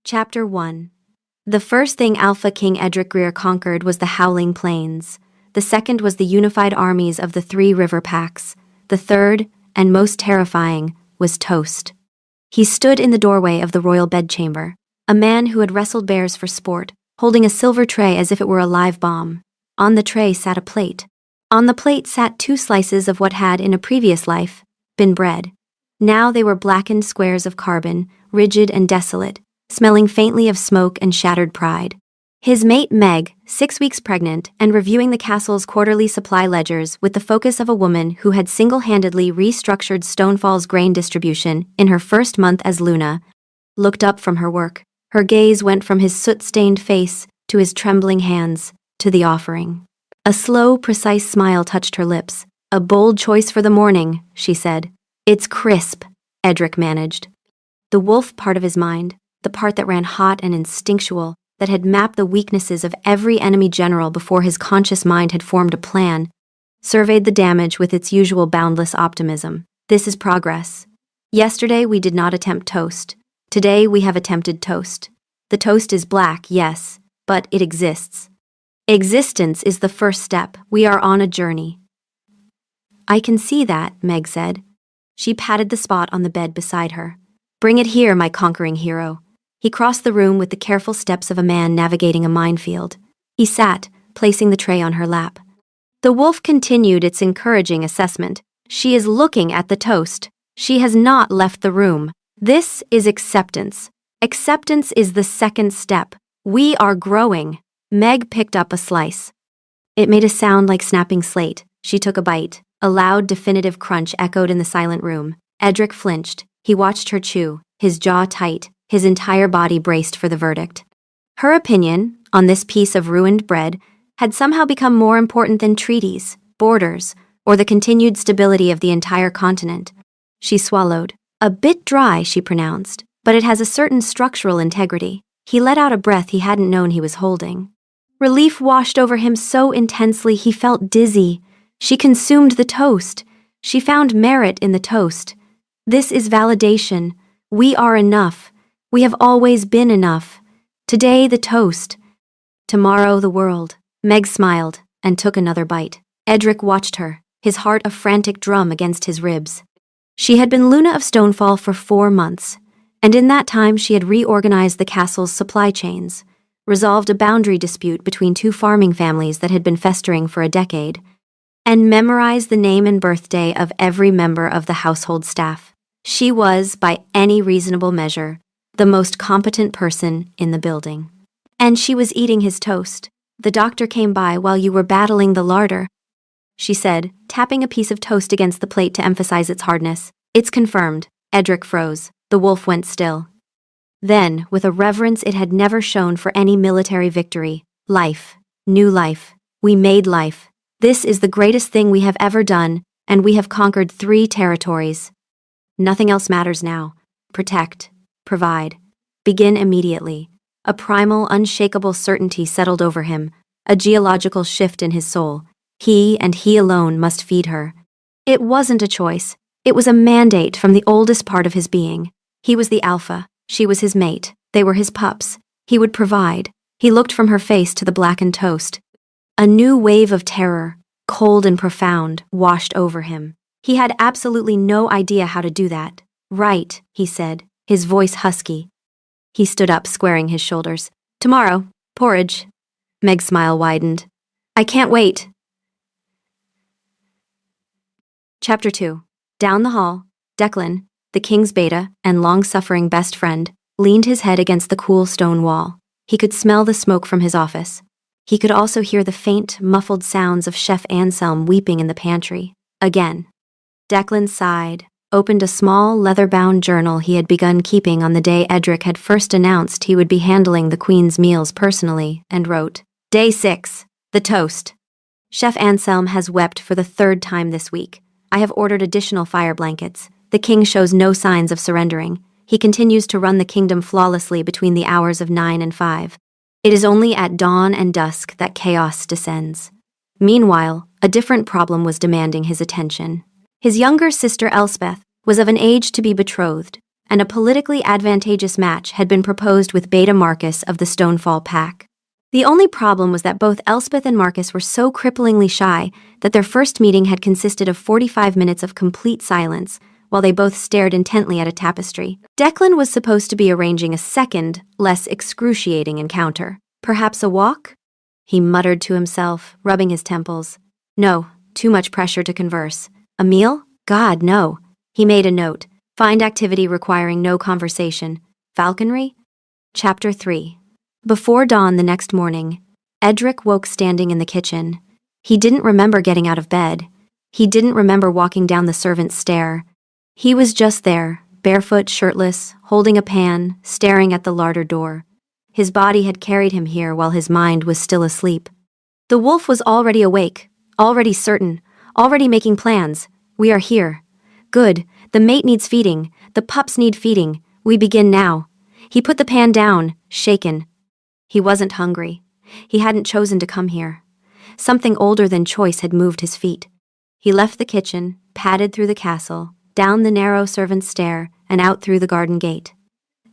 Chapter 1. The first thing Alpha King Edric Greer conquered was the Howling Plains. The second was the unified armies of the three river packs. The third, and most terrifying, was Toast. He stood in the doorway of the royal bedchamber, a man who had wrestled bears for sport, holding a silver tray as if it were a live bomb. On the tray sat a plate. On the plate sat 2 slices of what had, in a previous life, been bread. Now they were blackened squares of carbon, rigid and desolate, smelling faintly of smoke and shattered pride. His mate Meg, 6 weeks pregnant and reviewing the castle's quarterly supply ledgers with the focus of a woman who had single-handedly restructured Stonefall's grain distribution in her first month as Luna, looked up from her work. Her gaze went from his soot-stained face to his trembling hands to the offering. A slow, precise smile touched her lips. "A bold choice for the morning," she said. "It's crisp," Edric managed. The wolf part of his mind, the part that ran hot and instinctual, that had mapped the weaknesses of every enemy general before his conscious mind had formed a plan, surveyed the damage with its usual boundless optimism. This is progress. Yesterday we did not attempt toast. Today we have attempted toast. The toast is black, yes, but it exists. Existence is the first step. We are on a journey. "I can see that," Meg said. She patted the spot on the bed beside her. "Bring it here, my conquering hero." He crossed the room with the careful steps of a man navigating a minefield. He sat, placing the tray on her lap. The wolf continued its encouraging assessment. "She is looking at the toast. She has not left the room. This is acceptance. Acceptance is the second step. We are growing." Meg picked up a slice. It made a sound like snapping slate. She took a bite. A loud, definitive crunch echoed in the silent room. Edric flinched. He watched her chew, his jaw tight, his entire body braced for the verdict. Her opinion, on this piece of ruined bread, had somehow become more important than treaties, borders, or the continued stability of the entire continent. She swallowed. "A bit dry," she pronounced, "but it has a certain structural integrity." He let out a breath he hadn't known he was holding. Relief washed over him so intensely he felt dizzy. She consumed the toast. She found merit in the toast. This is validation. We are enough. We have always been enough. Today, the toast. Tomorrow, the world. Meg smiled and took another bite. Edric watched her, his heart a frantic drum against his ribs. She had been Luna of Stonefall for 4 months, and in that time she had reorganized the castle's supply chains, resolved a boundary dispute between 2 farming families that had been festering for a decade, and memorized the name and birthday of every member of the household staff. She was, by any reasonable measure, the most competent person in the building. And she was eating his toast. "The doctor came by while you were battling the larder," she said, tapping a piece of toast against the plate to emphasize its hardness. "It's confirmed." Edric froze. The wolf went still. Then, with a reverence it had never shown for any military victory, "Life. New life. We made life. This is the greatest thing we have ever done, and we have conquered 3 territories. Nothing else matters now. Protect. Provide. Begin immediately." A primal, unshakable certainty settled over him, a geological shift in his soul. He, and he alone, must feed her. It wasn't a choice. It was a mandate from the oldest part of his being. He was the alpha. She was his mate. They were his pups. He would provide. He looked from her face to the blackened toast. A new wave of terror, cold and profound, washed over him. He had absolutely no idea how to do that. "Right," he said, his voice husky. He stood up, squaring his shoulders. "Tomorrow, porridge." Meg's smile widened. "I can't wait." Chapter 2. Down the hall, Declan, the king's beta and long-suffering best friend, leaned his head against the cool stone wall. He could smell the smoke from his office. He could also hear the faint, muffled sounds of Chef Anselm weeping in the pantry. Again. Declan sighed, opened a small, leather-bound journal he had begun keeping on the day Edric had first announced he would be handling the Queen's meals personally, and wrote, "Day 6. The toast. Chef Anselm has wept for the 3rd time this week. I have ordered additional fire blankets. The king shows no signs of surrendering. He continues to run the kingdom flawlessly between the hours of 9 and 5. It is only at dawn and dusk that chaos descends." Meanwhile, a different problem was demanding his attention. His younger sister Elspeth was of an age to be betrothed, and a politically advantageous match had been proposed with Beta Marcus of the Stonefall Pack. The only problem was that both Elspeth and Marcus were so cripplingly shy that their first meeting had consisted of 45 minutes of complete silence, while they both stared intently at a tapestry. Declan was supposed to be arranging a second, less excruciating encounter. Perhaps a walk? He muttered to himself, rubbing his temples. No, too much pressure to converse. A meal? God, no. He made a note. Find activity requiring no conversation. Falconry? Chapter 3. Before dawn the next morning, Edric woke standing in the kitchen. He didn't remember getting out of bed. He didn't remember walking down the servant's stair. He was just there, barefoot, shirtless, holding a pan, staring at the larder door. His body had carried him here while his mind was still asleep. The wolf was already awake, already certain, already making plans. We are here. Good. The mate needs feeding. The pups need feeding. We begin now. He put the pan down, shaken. He wasn't hungry. He hadn't chosen to come here. Something older than choice had moved his feet. He left the kitchen, padded through the castle, down the narrow servant's stair, and out through the garden gate.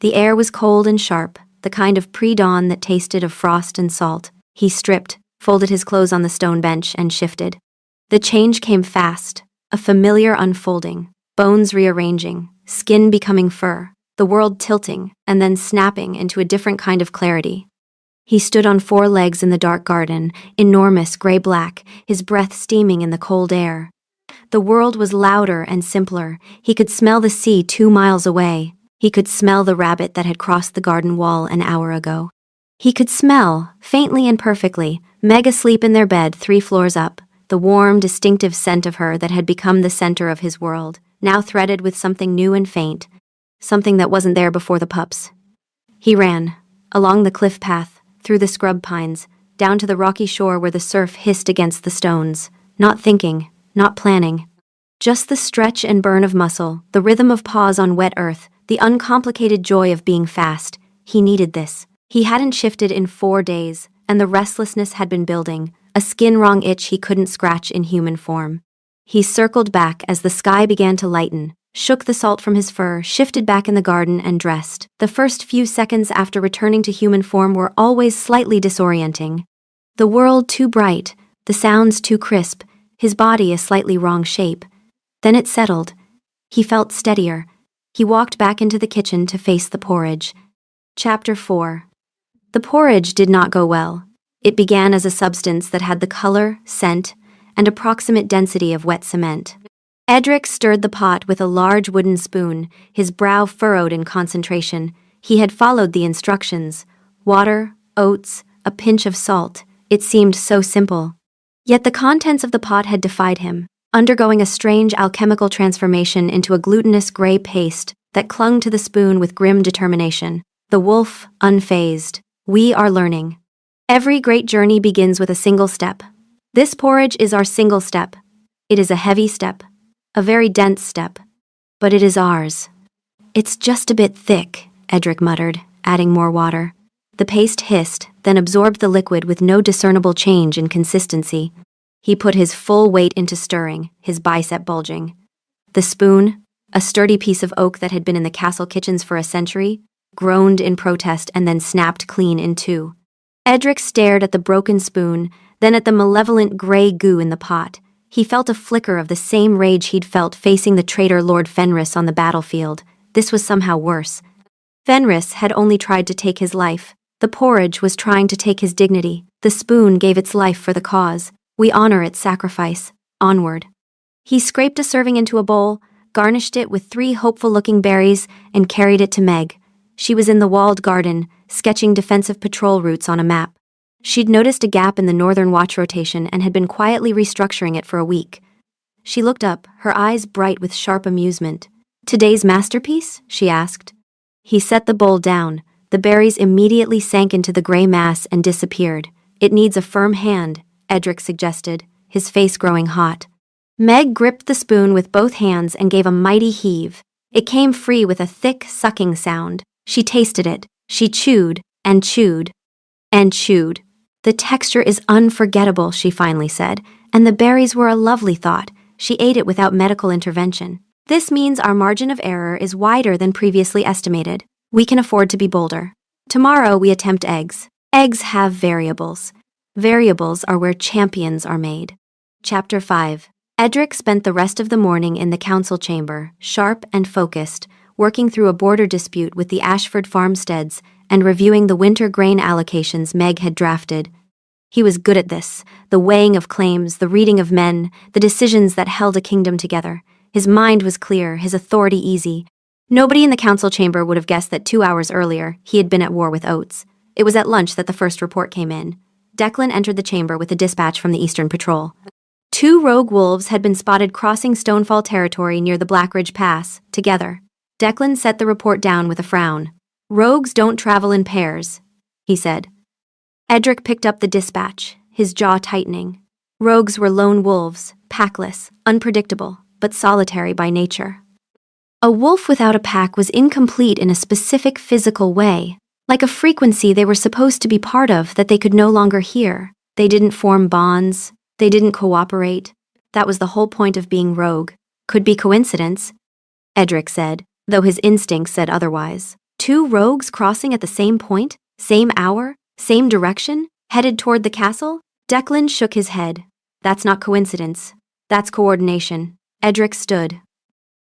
The air was cold and sharp, the kind of pre-dawn that tasted of frost and salt. He stripped, folded his clothes on the stone bench, and shifted. The change came fast, a familiar unfolding, bones rearranging, skin becoming fur, the world tilting and then snapping into a different kind of clarity. He stood on 4 legs in the dark garden, enormous gray-black, his breath steaming in the cold air. The world was louder and simpler. He could smell the sea 2 miles away. He could smell the rabbit that had crossed the garden wall an hour ago. He could smell, faintly and perfectly, Meg asleep in their bed 3 floors up, the warm, distinctive scent of her that had become the center of his world, now threaded with something new and faint, something that wasn't there before the pups. He ran, along the cliff path, through the scrub pines, down to the rocky shore where the surf hissed against the stones, not thinking, not planning. Just the stretch and burn of muscle, the rhythm of paws on wet earth, the uncomplicated joy of being fast. He needed this. He hadn't shifted in 4 days, and the restlessness had been building, a skin-wrong itch he couldn't scratch in human form. He circled back as the sky began to lighten, shook the salt from his fur, shifted back in the garden, and dressed. The first few seconds after returning to human form were always slightly disorienting. The world too bright, the sounds too crisp, his body a slightly wrong shape. Then it settled. He felt steadier. He walked back into the kitchen to face the porridge. Chapter 4. The porridge did not go well. It began as a substance that had the color, scent, and approximate density of wet cement. Edric stirred the pot with a large wooden spoon, his brow furrowed in concentration. He had followed the instructions. Water, oats, a pinch of salt. It seemed so simple. Yet the contents of the pot had defied him, undergoing a strange alchemical transformation into a glutinous gray paste that clung to the spoon with grim determination. The wolf, unfazed. We are learning. Every great journey begins with a single step. This porridge is our single step. It is a heavy step. A very dense step. But it is ours. It's just a bit thick, Edric muttered, adding more water. The paste hissed, then absorbed the liquid with no discernible change in consistency. He put his full weight into stirring, his bicep bulging. The spoon, a sturdy piece of oak that had been in the castle kitchens for a century, groaned in protest and then snapped clean in 2. Edric stared at the broken spoon, then at the malevolent gray goo in the pot. He felt a flicker of the same rage he'd felt facing the traitor Lord Fenris on the battlefield. This was somehow worse. Fenris had only tried to take his life. The porridge was trying to take his dignity. The spoon gave its life for the cause. We honor its sacrifice. Onward. He scraped a serving into a bowl, garnished it with 3 hopeful-looking berries, and carried it to Meg. She was in the walled garden, sketching defensive patrol routes on a map. She'd noticed a gap in the northern watch rotation and had been quietly restructuring it for a week. She looked up, her eyes bright with sharp amusement. "Today's masterpiece?" she asked. He set the bowl down. The berries immediately sank into the gray mass and disappeared. "It needs a firm hand," Edric suggested, his face growing hot. Meg gripped the spoon with both hands and gave a mighty heave. It came free with a thick, sucking sound. She tasted it. She chewed, and chewed, and chewed. "The texture is unforgettable," she finally said, and the berries were a lovely thought. She ate it without medical intervention. This means our margin of error is wider than previously estimated. We can afford to be bolder. Tomorrow we attempt eggs. Eggs have variables. Variables are where champions are made. Chapter 5. Edric spent the rest of the morning in the council chamber, sharp and focused, working through a border dispute with the Ashford farmsteads and reviewing the winter grain allocations Meg had drafted. He was good at this, the weighing of claims, the reading of men, the decisions that held a kingdom together. His mind was clear, his authority easy. Nobody in the council chamber would have guessed that 2 hours earlier he had been at war with Oates. It was at lunch that the first report came in. Declan entered the chamber with a dispatch from the Eastern Patrol. 2 rogue wolves had been spotted crossing Stonefall territory near the Blackridge Pass, together. Declan set the report down with a frown. "Rogues don't travel in pairs," he said. Edric picked up the dispatch, his jaw tightening. Rogues were lone wolves, packless, unpredictable, but solitary by nature. A wolf without a pack was incomplete in a specific physical way, like a frequency they were supposed to be part of that they could no longer hear. They didn't form bonds, they didn't cooperate. That was the whole point of being rogue. Could be coincidence, Edric said, though his instincts said otherwise. 2 rogues crossing at the same point, same hour, same direction, headed toward the castle? Declan shook his head. That's not coincidence. That's coordination. Edric stood.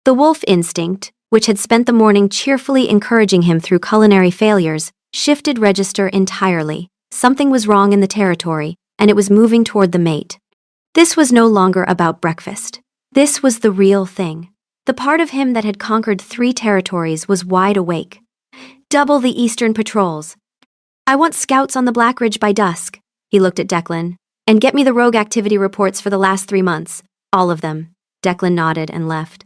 The wolf instinct, which had spent the morning cheerfully encouraging him through culinary failures, shifted register entirely. Something was wrong in the territory, and it was moving toward the mate. This was no longer about breakfast. This was the real thing. The part of him that had conquered 3 territories was wide awake. Double the Eastern patrols. "I want scouts on the Blackridge by dusk," he looked at Declan. "And get me the rogue activity reports for the last 3 months. All of them." Declan nodded and left.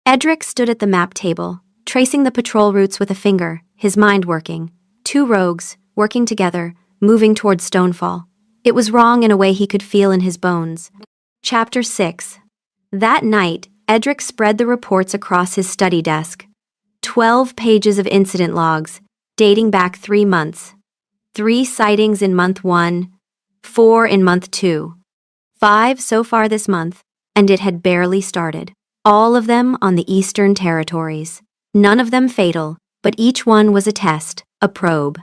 Edric stood at the map table, tracing the patrol routes with a finger, his mind working. 2 rogues, working together, moving toward Stonefall. It was wrong in a way he could feel in his bones. Chapter 6. That night, Edric spread the reports across his study desk. 12 pages of incident logs, dating back 3 months. 3 sightings in month 1, 4 in month 2, 5 so far this month, and it had barely started. All of them on the Eastern Territories. None of them fatal, but each one was a test, a probe.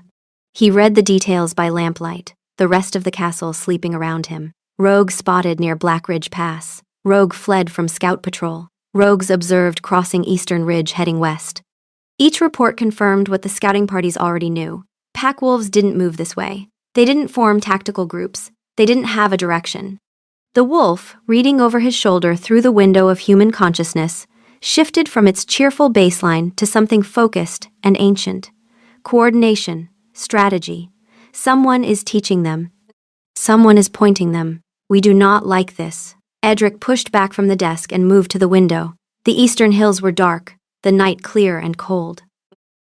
He read the details by lamplight, the rest of the castle sleeping around him. Rogue spotted near Blackridge Pass. Rogue fled from scout patrol. Rogues observed crossing Eastern Ridge heading west. Each report confirmed what the scouting parties already knew. Pack wolves didn't move this way. They didn't form tactical groups. They didn't have a direction. The wolf, reading over his shoulder through the window of human consciousness, shifted from its cheerful baseline to something focused and ancient. Coordination, strategy. Someone is teaching them. Someone is pointing them. We do not like this. Edric pushed back from the desk and moved to the window. The eastern hills were dark, the night clear and cold.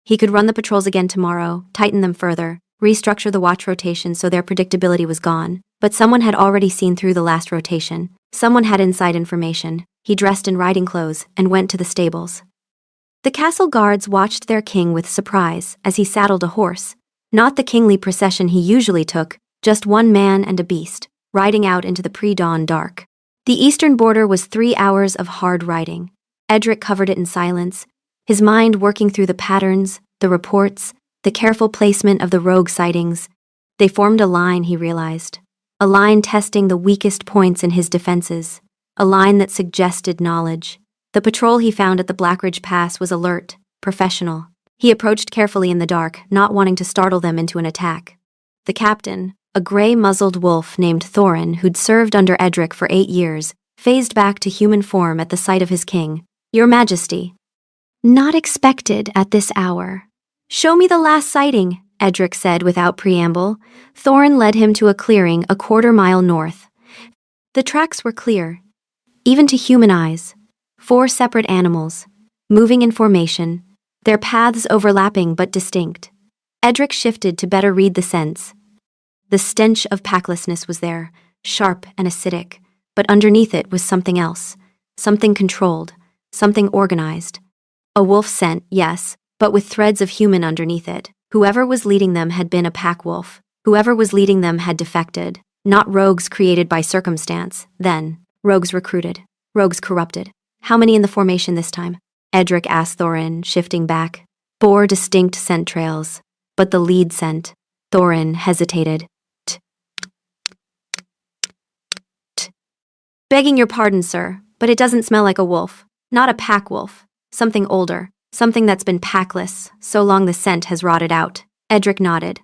He could run the patrols again tomorrow, tighten them further, restructure the watch rotation so their predictability was gone. But someone had already seen through the last rotation. Someone had inside information. He dressed in riding clothes and went to the stables. The castle guards watched their king with surprise as he saddled a horse. Not the kingly procession he usually took, just one man and a beast, riding out into the pre-dawn dark. The eastern border was 3 hours of hard riding. Edric covered it in silence, his mind working through the patterns, the reports, the careful placement of the rogue sightings. They formed a line, he realized. A line testing the weakest points in his defenses. A line that suggested knowledge. The patrol he found at the Blackridge Pass was alert, professional. He approached carefully in the dark, not wanting to startle them into an attack. The captain, a gray-muzzled wolf named Thorin who'd served under Edric for 8 years, phased back to human form at the sight of his king. "Your Majesty." "Not expected at this hour." "Show me the last sighting," Edric said without preamble. Thorin led him to a clearing a 1/4 mile north. The tracks were clear, even to human eyes. 4 separate animals, moving in formation, their paths overlapping but distinct. Edric shifted to better read the scents. The stench of packlessness was there, sharp and acidic, but underneath it was something else, something controlled, something organized. A wolf scent, yes, but with threads of human underneath it. Whoever was leading them had been a pack wolf. Whoever was leading them had defected. Not rogues created by circumstance, then. Rogues recruited. Rogues corrupted. How many in the formation this time? Edric asked Thorin, shifting back. 4 distinct scent trails, but the lead scent. Thorin hesitated. Begging your pardon, sir, but it doesn't smell like a wolf. Not a pack wolf. Something older. Something that's been packless, so long the scent has rotted out. Edric nodded.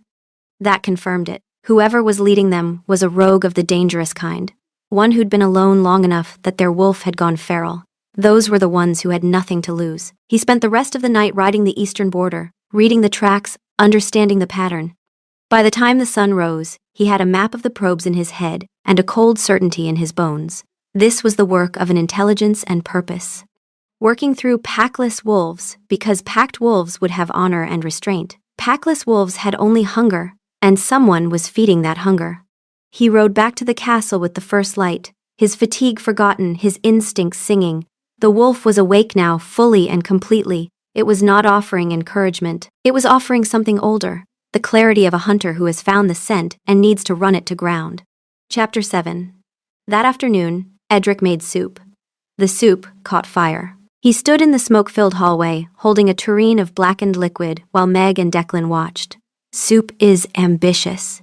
That confirmed it. Whoever was leading them was a rogue of the dangerous kind. One who'd been alone long enough that their wolf had gone feral. Those were the ones who had nothing to lose. He spent the rest of the night riding the eastern border, reading the tracks, understanding the pattern. By the time the sun rose, he had a map of the probes in his head and a cold certainty in his bones. This was the work of an intelligence and purpose. Working through packless wolves, because packed wolves would have honor and restraint. Packless wolves had only hunger, and someone was feeding that hunger. He rode back to the castle with the first light, his fatigue forgotten, his instincts singing. The wolf was awake now, fully and completely. It was not offering encouragement. It was offering something older, the clarity of a hunter who has found the scent and needs to run it to ground. Chapter 7. That afternoon, Edric made soup. The soup caught fire. He stood in the smoke-filled hallway, holding a tureen of blackened liquid, while Meg and Declan watched. Soup is ambitious.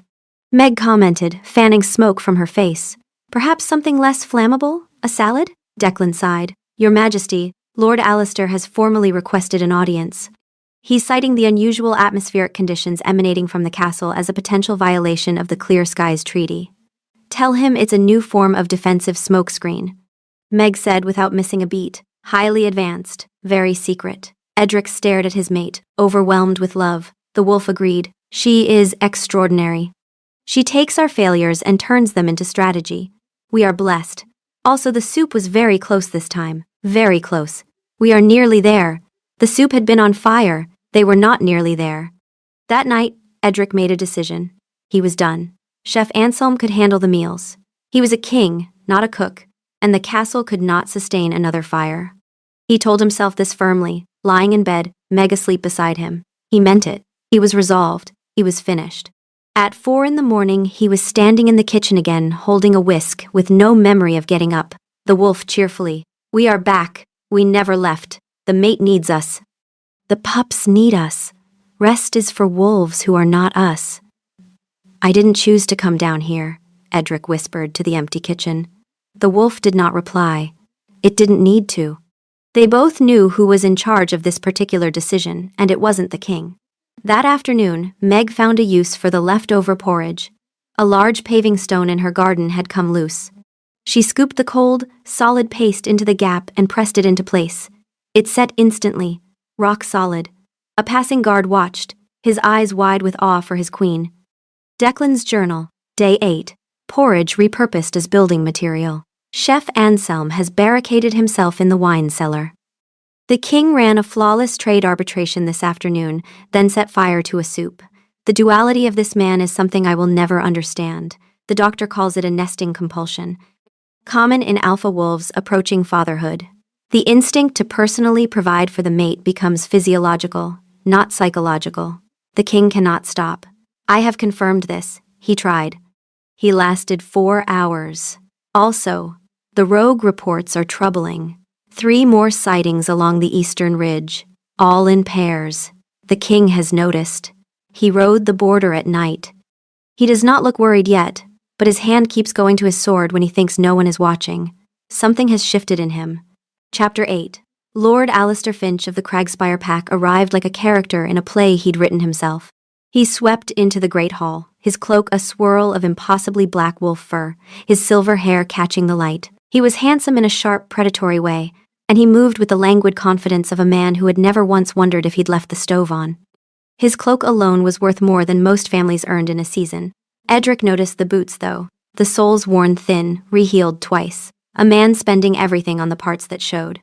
Meg commented, fanning smoke from her face. Perhaps something less flammable? A salad? Declan sighed. Your Majesty, Lord Alistair has formally requested an audience. He's citing the unusual atmospheric conditions emanating from the castle as a potential violation of the Clear Skies Treaty. Tell him it's a new form of defensive smokescreen. Meg said without missing a beat. Highly advanced, very secret. Edric stared at his mate, overwhelmed with love. The wolf agreed. She is extraordinary. She takes our failures and turns them into strategy. We are blessed. Also, the soup was very close this time. Very close. We are nearly there. The soup had been on fire. They were not nearly there. That night, Edric made a decision. He was done. Chef Anselm could handle the meals. He was a king, not a cook, and the castle could not sustain another fire. He told himself this firmly, lying in bed, Meg asleep beside him. He meant it. He was resolved. He was finished. At 4 a.m, he was standing in the kitchen again, holding a whisk, with no memory of getting up. The wolf cheerfully. We are back. We never left. The mate needs us. The pups need us. Rest is for wolves who are not us. I didn't choose to come down here, Edric whispered to the empty kitchen. The wolf did not reply. It didn't need to. They both knew who was in charge of this particular decision, and it wasn't the king. That afternoon, Meg found a use for the leftover porridge. A large paving stone in her garden had come loose. She scooped the cold, solid paste into the gap and pressed it into place. It set instantly, rock solid. A passing guard watched, his eyes wide with awe for his queen. Declan's journal, Day 8. Porridge repurposed as building material. Chef Anselm has barricaded himself in the wine cellar. The king ran a flawless trade arbitration this afternoon, then set fire to a soup. The duality of this man is something I will never understand. The doctor calls it a nesting compulsion. Common in alpha wolves approaching fatherhood. The instinct to personally provide for the mate becomes physiological, not psychological. The king cannot stop. I have confirmed this. He tried. He lasted 4 hours. Also, the rogue reports are troubling. 3 more sightings along the eastern ridge, all in pairs. The king has noticed. He rode the border at night. He does not look worried yet, but his hand keeps going to his sword when he thinks no one is watching. Something has shifted in him. Chapter 8. Lord Alistair Finch of the Cragspire Pack arrived like a character in a play he'd written himself. He swept into the great hall, his cloak a swirl of impossibly black wolf fur, his silver hair catching the light. He was handsome in a sharp, predatory way, and he moved with the languid confidence of a man who had never once wondered if he'd left the stove on. His cloak alone was worth more than most families earned in a season. Edric noticed the boots, though, the soles worn thin, reheeled twice, a man spending everything on the parts that showed.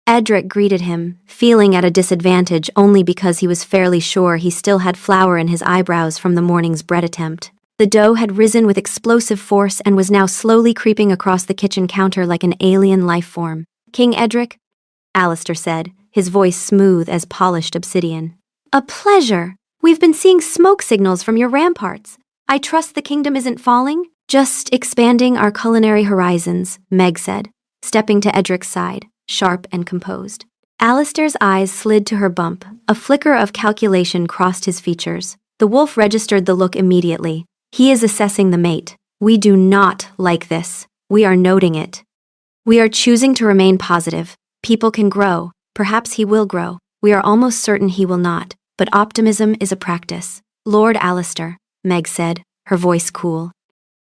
Edric greeted him, feeling at a disadvantage only because he was fairly sure he still had flour in his eyebrows from the morning's bread attempt. The dough had risen with explosive force and was now slowly creeping across the kitchen counter like an alien life form. King Edric? Alistair said, his voice smooth as polished obsidian. A pleasure! We've been seeing smoke signals from your ramparts. I trust the kingdom isn't falling? Just expanding our culinary horizons, Meg said, stepping to Edric's side. sharp and composed. Alistair's eyes slid to her bump. A flicker of calculation crossed his features. The wolf registered the look immediately. He is assessing the mate. We do not like this. We are noting it. We are choosing to remain positive. People can grow. Perhaps he will grow. We are almost certain he will not. But optimism is a practice. Lord Alistair, Meg said, her voice cool.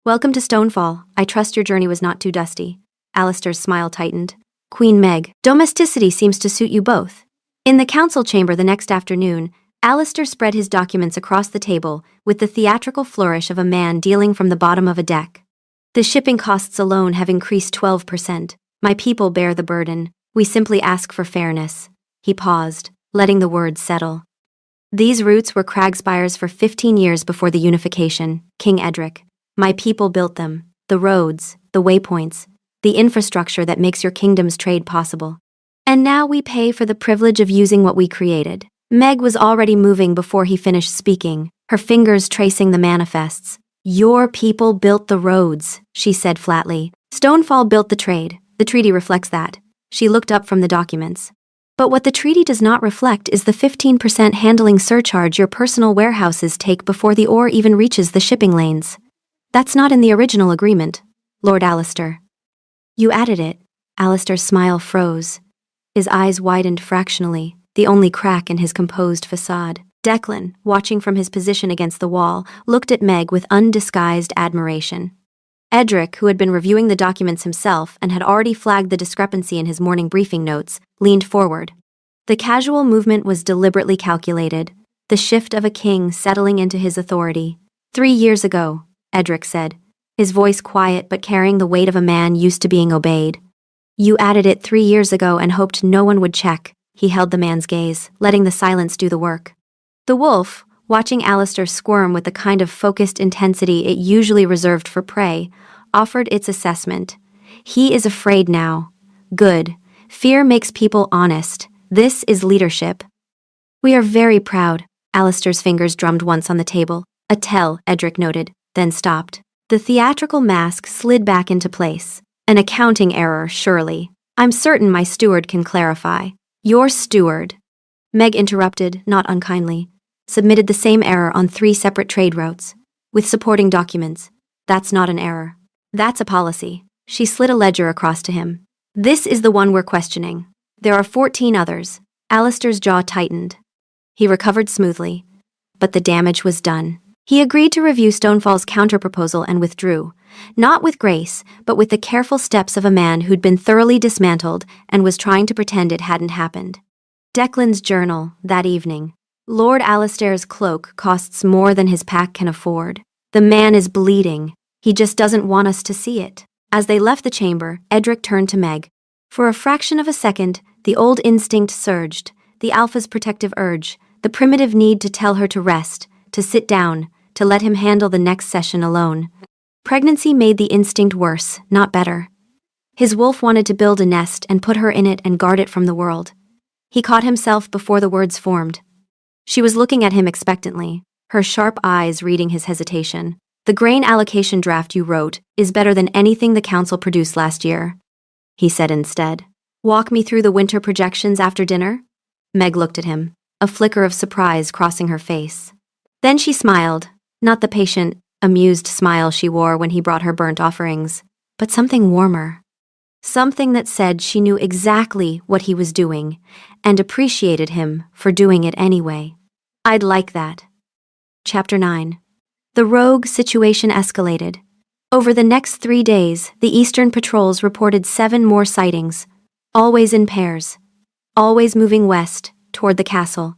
Welcome to Stonefall. I trust your journey was not too dusty. Alistair's smile tightened. Queen Meg, domesticity seems to suit you both. In the council chamber the next afternoon, Alistair spread his documents across the table with the theatrical flourish of a man dealing from the bottom of a deck. The shipping costs alone have increased 12%. My people bear the burden. We simply ask for fairness. He paused, letting the words settle. These routes were cragspires for 15 years before the unification, King Edric. My people built them. The roads, the waypoints, the infrastructure that makes your kingdom's trade possible. And now we pay for the privilege of using what we created. Meg was already moving before he finished speaking, her fingers tracing the manifests. Your people built the roads, she said flatly. Stonefall built the trade. The treaty reflects that. She looked up from the documents. But what the treaty does not reflect is the 15% handling surcharge your personal warehouses take before the ore even reaches the shipping lanes. That's not in the original agreement, Lord Alistair. You added it. Alistair's smile froze. His eyes widened fractionally, the only crack in his composed facade. Declan, watching from his position against the wall, looked at Meg with undisguised admiration. Edric, who had been reviewing the documents himself and had already flagged the discrepancy in his morning briefing notes, leaned forward. The casual movement was deliberately calculated, the shift of a king settling into his authority. 3 years ago, Edric said, his voice quiet but carrying the weight of a man used to being obeyed. You added it 3 years ago and hoped no one would check. He held the man's gaze, letting the silence do the work. The wolf, watching Alistair squirm with the kind of focused intensity it usually reserved for prey, offered its assessment. He is afraid now. Good. Fear makes people honest. This is leadership. We are very proud. Alistair's fingers drummed once on the table. A tell, Edric noted, then stopped. The theatrical mask slid back into place. An accounting error, surely. I'm certain my steward can clarify. Your steward. Meg interrupted, not unkindly. Submitted the same error on 3 separate trade routes, with supporting documents. That's not an error. That's a policy. She slid a ledger across to him. This is the one we're questioning. There are 14 others. Alistair's jaw tightened. He recovered smoothly, but the damage was done. He agreed to review Stonefall's counterproposal and withdrew, not with grace, but with the careful steps of a man who'd been thoroughly dismantled and was trying to pretend it hadn't happened. Declan's journal, that evening. Lord Alistair's cloak costs more than his pack can afford. The man is bleeding. He just doesn't want us to see it. As they left the chamber, Edric turned to Meg. For a fraction of a second, the old instinct surged, the alpha's protective urge, the primitive need to tell her to rest, to sit down, to let him handle the next session alone. Pregnancy made the instinct worse, not better. His wolf wanted to build a nest and put her in it and guard it from the world. He caught himself before the words formed. She was looking at him expectantly, her sharp eyes reading his hesitation. The grain allocation draft you wrote is better than anything the council produced last year, he said instead. Walk me through the winter projections after dinner? Meg looked at him, a flicker of surprise crossing her face. Then she smiled, not the patient, amused smile she wore when he brought her burnt offerings, but something warmer. Something that said she knew exactly what he was doing and appreciated him for doing it anyway. I'd like that. Chapter 9. The rogue situation escalated. Over the next 3 days, the Eastern patrols reported 7 more sightings, always in pairs, always moving west, toward the castle.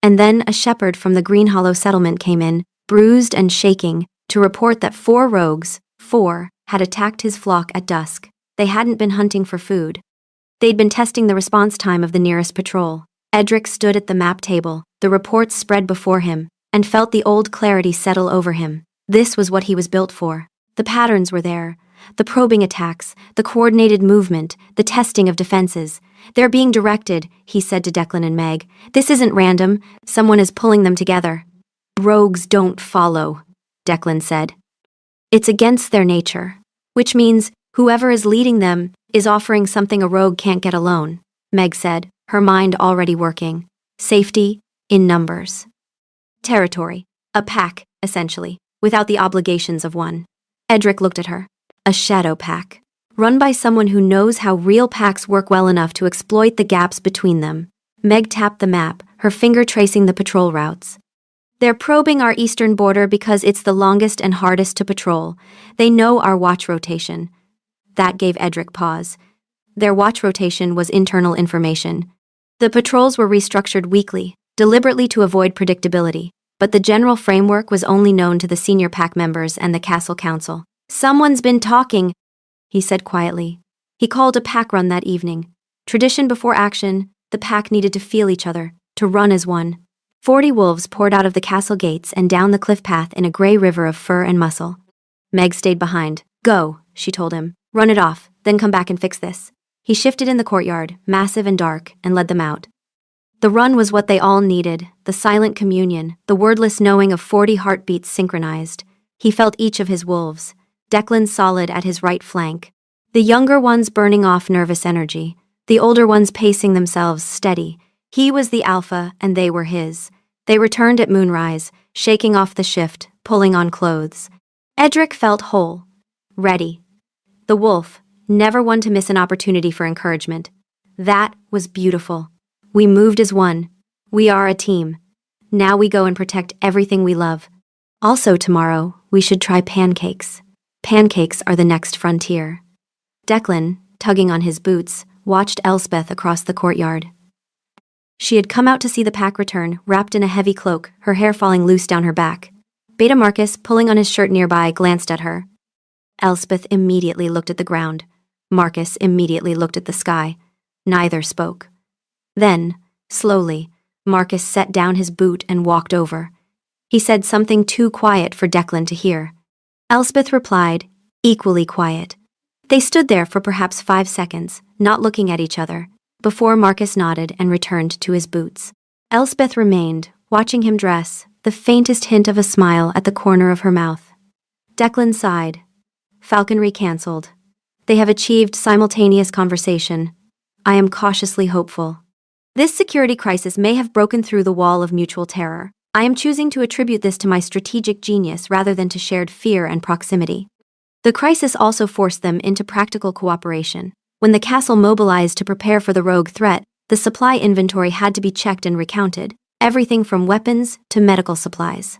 And then a shepherd from the Green Hollow settlement came in, bruised and shaking, to report that 4 rogues, had attacked his flock at dusk. They hadn't been hunting for food. They'd been testing the response time of the nearest patrol. Edric stood at the map table, the reports spread before him, and felt the old clarity settle over him. This was what he was built for. The patterns were there. The probing attacks, the coordinated movement, the testing of defenses. They're being directed, he said to Declan and Meg. This isn't random. Someone is pulling them together. Rogues don't follow, Declan said. It's against their nature. Which means, Whoever is leading them is offering something a rogue can't get alone, Meg said, her mind already working. Safety in numbers. Territory. A pack, essentially, without the obligations of one. Edric looked at her. A shadow pack. Run by someone who knows how real packs work well enough to exploit the gaps between them. Meg tapped the map, her finger tracing the patrol routes. They're probing our eastern border because it's the longest and hardest to patrol. They know our watch rotation. That gave Edric pause. Their watch rotation was internal information. The patrols were restructured weekly, deliberately to avoid predictability, but the general framework was only known to the senior pack members and the castle council. Someone's been talking, he said quietly. He called a pack run that evening. Tradition before action, the pack needed to feel each other, to run as one. 40 wolves poured out of the castle gates and down the cliff path in a gray river of fur and muscle. Meg stayed behind. Go, she told him. Run it off, then come back and fix this. He shifted in the courtyard, massive and dark, and led them out. The run was what they all needed, the silent communion, the wordless knowing of 40 heartbeats synchronized. He felt each of his wolves. Declan solid at his right flank. The younger ones burning off nervous energy. The older ones pacing themselves steady. He was the alpha, and they were his. They returned at moonrise, shaking off the shift, pulling on clothes. Edric felt whole. Ready. The wolf, never one to miss an opportunity for encouragement. That was beautiful. We moved as one. We are a team. Now we go and protect everything we love. Also tomorrow, we should try pancakes. Pancakes are the next frontier. Declan, tugging on his boots, watched Elspeth across the courtyard. She had come out to see the pack return, wrapped in a heavy cloak, her hair falling loose down her back. Beta Marcus, pulling on his shirt nearby, glanced at her. Elspeth immediately looked at the ground. Marcus immediately looked at the sky. Neither spoke. Then, slowly, Marcus set down his boot and walked over. He said something too quiet for Declan to hear. Elspeth replied, equally quiet. They stood there for perhaps 5 seconds, not looking at each other, before Marcus nodded and returned to his boots. Elspeth remained, watching him dress, the faintest hint of a smile at the corner of her mouth. Declan sighed. Falconry cancelled. They have achieved simultaneous conversation. I am cautiously hopeful. This security crisis may have broken through the wall of mutual terror. I am choosing to attribute this to my strategic genius rather than to shared fear and proximity. The crisis also forced them into practical cooperation. When the castle mobilized to prepare for the rogue threat, the supply inventory had to be checked and recounted, everything from weapons to medical supplies.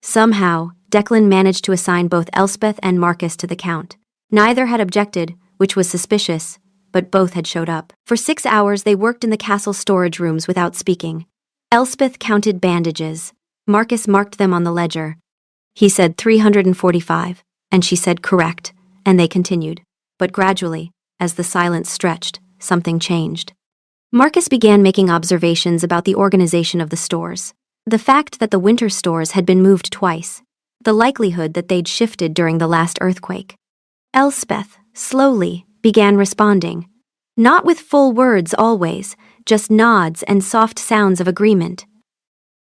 Somehow, Declan managed to assign both Elspeth and Marcus to the count. Neither had objected, which was suspicious, but both had showed up. For 6 hours they worked in the castle storage rooms without speaking. Elspeth counted bandages. Marcus marked them on the ledger. He said 345, and she said correct, and they continued. But gradually, as the silence stretched, something changed. Marcus began making observations about the organization of the stores. The fact that the winter stores had been moved twice. The likelihood that they'd shifted during the last earthquake. Elspeth, slowly, began responding. Not with full words always, just nods and soft sounds of agreement.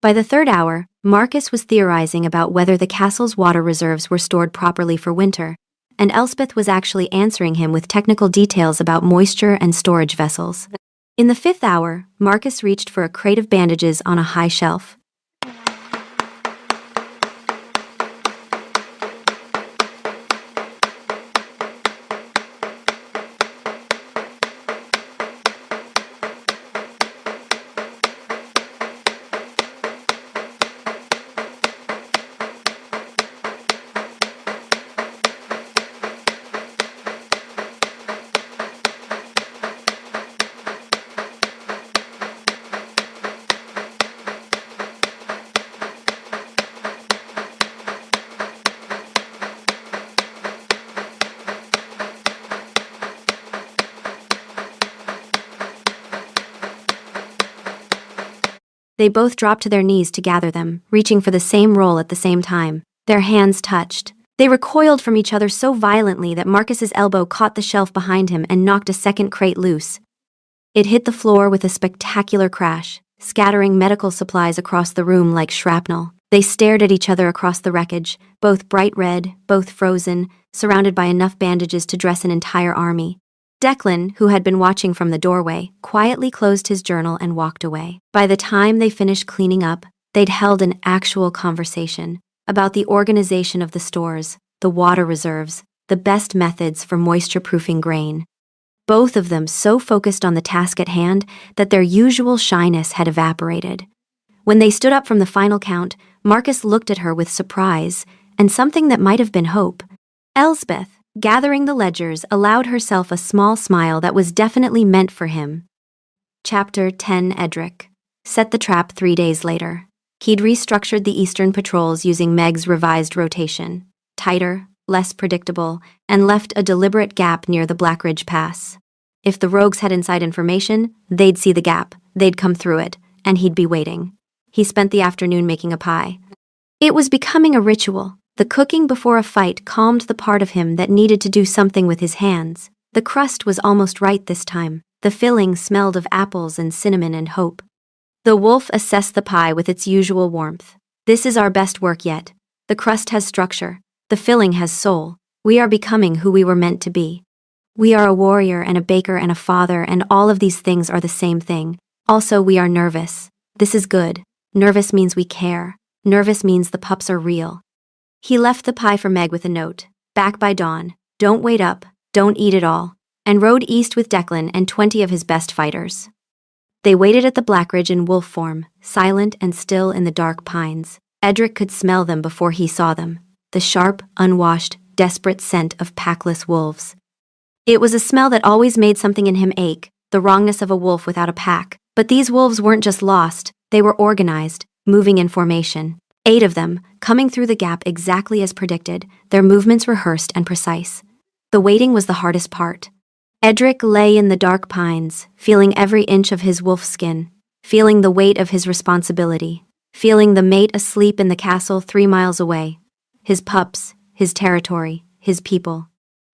By the 3rd hour, Marcus was theorizing about whether the castle's water reserves were stored properly for winter, and Elspeth was actually answering him with technical details about moisture and storage vessels. In the 5th hour, Marcus reached for a crate of bandages on a high shelf. They both dropped to their knees to gather them, reaching for the same roll at the same time. Their hands touched. They recoiled from each other so violently that Marcus's elbow caught the shelf behind him and knocked a second crate loose. It hit the floor with a spectacular crash, scattering medical supplies across the room like shrapnel. They stared at each other across the wreckage, both bright red, both frozen, surrounded by enough bandages to dress an entire army. Declan, who had been watching from the doorway, quietly closed his journal and walked away. By the time they finished cleaning up, they'd held an actual conversation about the organization of the stores, the water reserves, the best methods for moisture-proofing grain. Both of them so focused on the task at hand that their usual shyness had evaporated. When they stood up from the final count, Marcus looked at her with surprise and something that might have been hope. Elsbeth, gathering the ledgers, allowed herself a small smile that was definitely meant for him. Chapter 10. Edric set the trap 3 days later. He'd restructured the Eastern patrols using Meg's revised rotation. Tighter, less predictable, and left a deliberate gap near the Blackridge Pass. If the rogues had inside information, they'd see the gap, they'd come through it, and he'd be waiting. He spent the afternoon making a pie. It was becoming a ritual. The cooking before a fight calmed the part of him that needed to do something with his hands. The crust was almost right this time. The filling smelled of apples and cinnamon and hope. The wolf assessed the pie with its usual warmth. This is our best work yet. The crust has structure. The filling has soul. We are becoming who we were meant to be. We are a warrior and a baker and a father, and all of these things are the same thing. Also, we are nervous. This is good. Nervous means we care. Nervous means the pups are real. He left the pie for Meg with a note. Back by dawn. Don't wait up. Don't eat it all. And rode east with Declan and 20 of his best fighters. They waited at the Blackridge in wolf form, silent and still in the dark pines. Edric could smell them before he saw them. The sharp, unwashed, desperate scent of packless wolves. It was a smell that always made something in him ache, the wrongness of a wolf without a pack. But these wolves weren't just lost, they were organized, moving in formation. 8 of them, coming through the gap exactly as predicted, their movements rehearsed and precise. The waiting was the hardest part. Edric lay in the dark pines, feeling every inch of his wolf skin, feeling the weight of his responsibility, feeling the mate asleep in the castle 3 miles away. His pups, his territory, his people.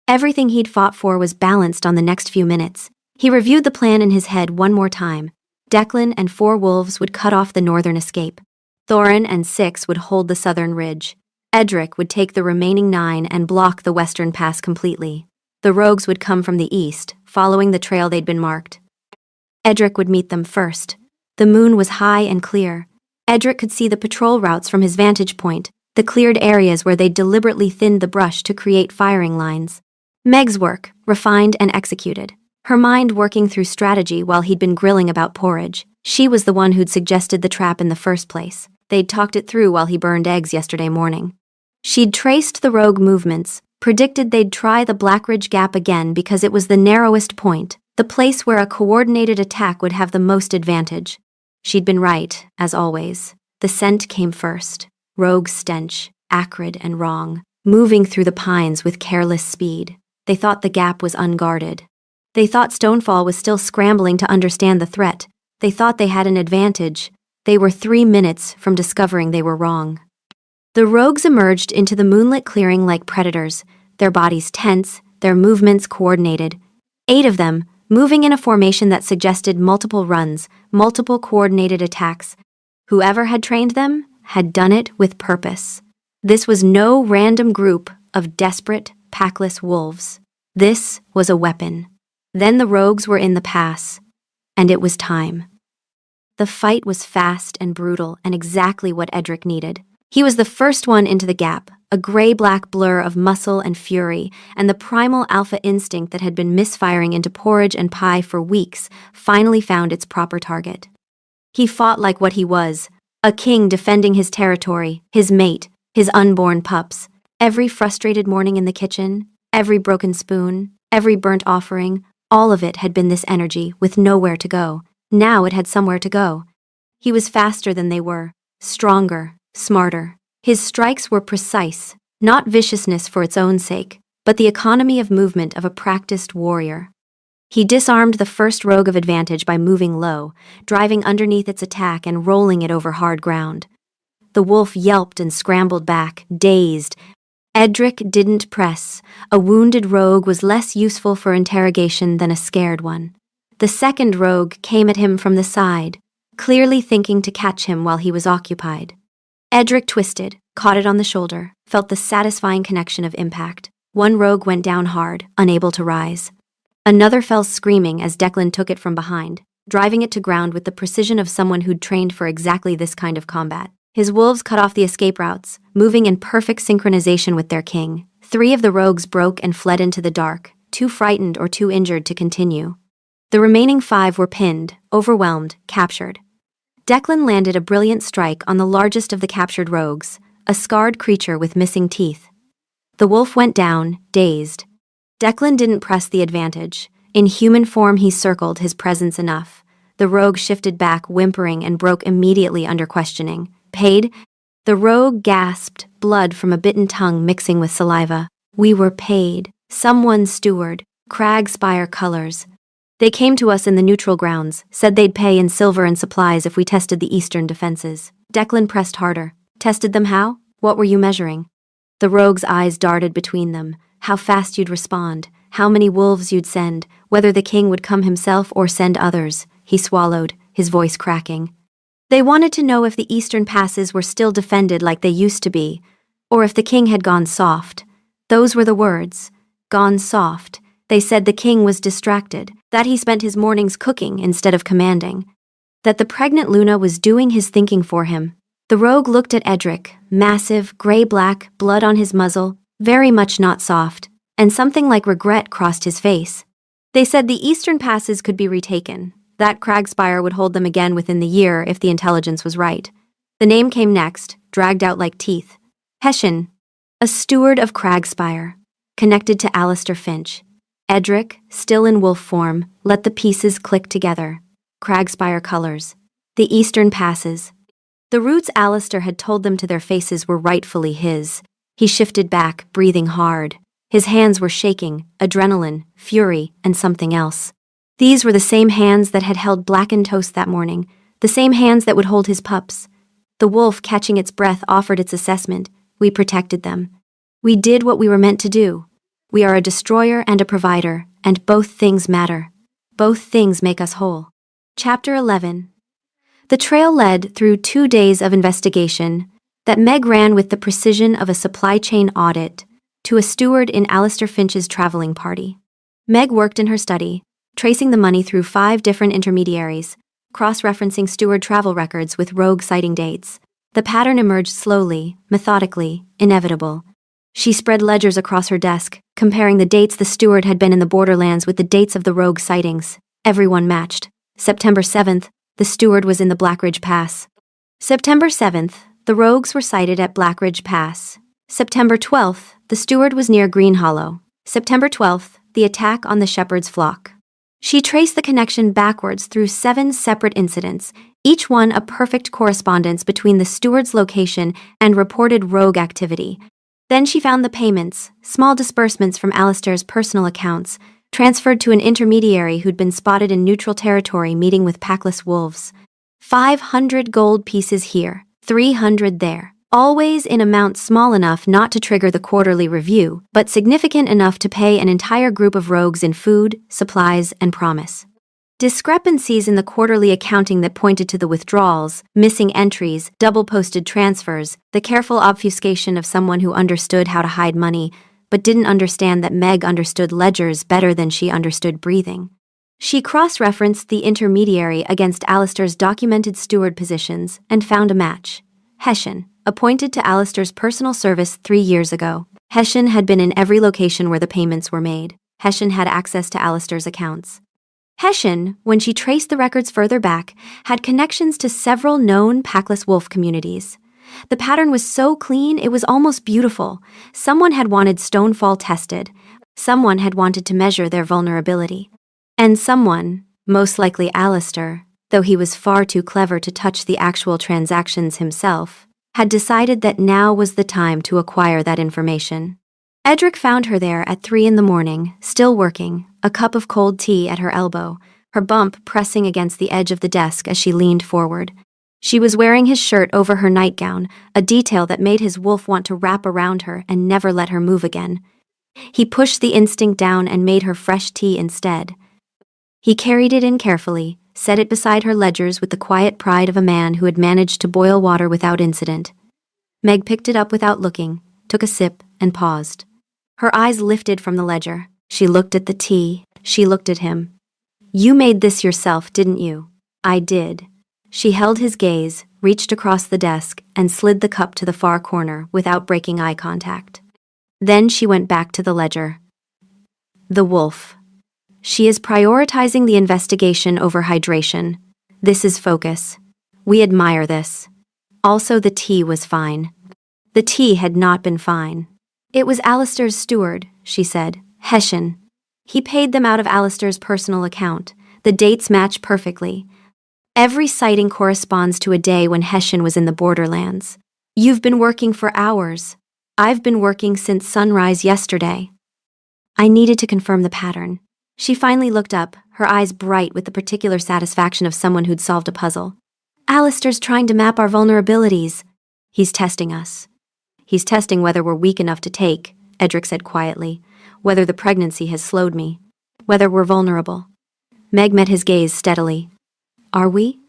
Everything he'd fought for was balanced on the next few minutes. He reviewed the plan in his head one more time. Declan and 4 wolves would cut off the northern escape. Thorin and 6 would hold the southern ridge. Edric would take the remaining 9 and block the western pass completely. The rogues would come from the east, following the trail they'd been marked. Edric would meet them first. The moon was high and clear. Edric could see the patrol routes from his vantage point, the cleared areas where they'd deliberately thinned the brush to create firing lines. Meg's work, refined and executed. Her mind working through strategy while he'd been grilling about porridge. She was the one who'd suggested the trap in the first place. They'd talked it through while he burned eggs yesterday morning. She'd traced the rogue movements, predicted they'd try the Blackridge Gap again because it was the narrowest point, the place where a coordinated attack would have the most advantage. She'd been right, as always. The scent came first. Rogue stench, acrid and wrong, moving through the pines with careless speed. They thought the gap was unguarded. They thought Stonefall was still scrambling to understand the threat. They thought they had an advantage. They were 3 minutes from discovering they were wrong. The rogues emerged into the moonlit clearing like predators, their bodies tense, their movements coordinated. 8 of them, moving in a formation that suggested multiple runs, multiple coordinated attacks. Whoever had trained them had done it with purpose. This was no random group of desperate, packless wolves. This was a weapon. Then the rogues were in the pass, and it was time. The fight was fast and brutal and exactly what Edric needed. He was the first one into the gap, a gray-black blur of muscle and fury, and the primal alpha instinct that had been misfiring into porridge and pie for weeks finally found its proper target. He fought like what he was, a king defending his territory, his mate, his unborn pups. Every frustrated morning in the kitchen, every broken spoon, every burnt offering, all of it had been this energy with nowhere to go. Now it had somewhere to go. He was faster than they were, stronger, smarter. His strikes were precise, not viciousness for its own sake, but the economy of movement of a practiced warrior. He disarmed the first rogue of advantage by moving low, driving underneath its attack and rolling it over hard ground. The wolf yelped and scrambled back, dazed. Edric didn't press. A wounded rogue was less useful for interrogation than a scared one. The second rogue came at him from the side, clearly thinking to catch him while he was occupied. Edric twisted, caught it on the shoulder, felt the satisfying connection of impact. One rogue went down hard, unable to rise. Another fell screaming as Declan took it from behind, driving it to ground with the precision of someone who'd trained for exactly this kind of combat. His wolves cut off the escape routes, moving in perfect synchronization with their king. 3 of the rogues broke and fled into the dark, too frightened or too injured to continue. The remaining 5 were pinned, overwhelmed, captured. Declan landed a brilliant strike on the largest of the captured rogues, a scarred creature with missing teeth. The wolf went down, dazed. Declan didn't press the advantage. In human form he circled his presence enough. The rogue shifted back, whimpering, and broke immediately under questioning. Paid? The rogue gasped, blood from a bitten tongue mixing with saliva. We were paid. Someone's steward. Cragspire colors. They came to us in the neutral grounds, said they'd pay in silver and supplies if we tested the eastern defenses. Declan pressed harder. Tested them how? What were you measuring? The rogue's eyes darted between them. How fast you'd respond, how many wolves you'd send, whether the king would come himself or send others. He swallowed, his voice cracking. They wanted to know if the eastern passes were still defended like they used to be, or if the king had gone soft. Those were the words. Gone soft. They said the king was distracted, that he spent his mornings cooking instead of commanding, that the pregnant Luna was doing his thinking for him. The rogue looked at Edric, massive, gray-black, blood on his muzzle, very much not soft, and something like regret crossed his face. They said the eastern passes could be retaken, that Cragspire would hold them again within the year if the intelligence was right. The name came next, dragged out like teeth. Hessian, a steward of Cragspire, connected to Alistair Finch. Edric, still in wolf form, let the pieces click together. Cragspire colors. The eastern passes. The roots Alistair had told them to their faces were rightfully his. He shifted back, breathing hard. His hands were shaking, adrenaline, fury, and something else. These were the same hands that had held blackened toast that morning, the same hands that would hold his pups. The wolf, catching its breath, offered its assessment. We protected them. We did what we were meant to do. We are a destroyer and a provider, and both things matter. Both things make us whole. Chapter 11. The trail led through 2 days of investigation that Meg ran with the precision of a supply chain audit to a steward in Alistair Finch's traveling party. Meg worked in her study, tracing the money through 5 different intermediaries, cross-referencing steward travel records with rogue sighting dates. The pattern emerged slowly, methodically, inevitable. She spread ledgers across her desk, comparing the dates the steward had been in the borderlands with the dates of the rogue sightings. Everyone matched. September 7th, the steward was in the Blackridge Pass. September 7th, the rogues were sighted at Blackridge Pass. September 12th, the steward was near Green Hollow. September 12th, the attack on the shepherd's flock. She traced the connection backwards through 7 separate incidents, each one a perfect correspondence between the steward's location and reported rogue activity. Then she found the payments, small disbursements from Alistair's personal accounts, transferred to an intermediary who'd been spotted in neutral territory meeting with packless wolves. 500 gold pieces here, 300 there. Always in amount small enough not to trigger the quarterly review, but significant enough to pay an entire group of rogues in food, supplies, and promise. Discrepancies in the quarterly accounting that pointed to the withdrawals, missing entries, double-posted transfers, the careful obfuscation of someone who understood how to hide money, but didn't understand that Meg understood ledgers better than she understood breathing. She cross-referenced the intermediary against Alistair's documented steward positions and found a match. Hessian, appointed to Alistair's personal service 3 years ago. Hessian had been in every location where the payments were made. Hessian had access to Alistair's accounts. Hessian, when she traced the records further back, had connections to several known packless wolf communities. The pattern was so clean it was almost beautiful. Someone had wanted Stonefall tested. Someone had wanted to measure their vulnerability. And someone, most likely Alistair, though he was far too clever to touch the actual transactions himself, had decided that now was the time to acquire that information. Edric found her there at 3 a.m, still working, a cup of cold tea at her elbow, her bump pressing against the edge of the desk as she leaned forward. She was wearing his shirt over her nightgown, a detail that made his wolf want to wrap around her and never let her move again. He pushed the instinct down and made her fresh tea instead. He carried it in carefully, set it beside her ledgers with the quiet pride of a man who had managed to boil water without incident. Meg picked it up without looking, took a sip, and paused. Her eyes lifted from the ledger. She looked at the tea. She looked at him. You made this yourself, didn't you? I did. She held his gaze, reached across the desk, and slid the cup to the far corner without breaking eye contact. Then she went back to the ledger. The wolf. She is prioritizing the investigation over hydration. This is focus. We admire this. Also, the tea was fine. The tea had not been fine. It was Alistair's steward, she said. Hessian. He paid them out of Alistair's personal account. The dates match perfectly. Every sighting corresponds to a day when Hessian was in the borderlands. You've been working for hours. I've been working since sunrise yesterday. I needed to confirm the pattern. She finally looked up, her eyes bright with the particular satisfaction of someone who'd solved a puzzle. Alistair's trying to map our vulnerabilities. He's testing us. He's testing whether we're weak enough to take, Edric said quietly, whether the pregnancy has slowed me, whether we're vulnerable. Meg met his gaze steadily. Are we?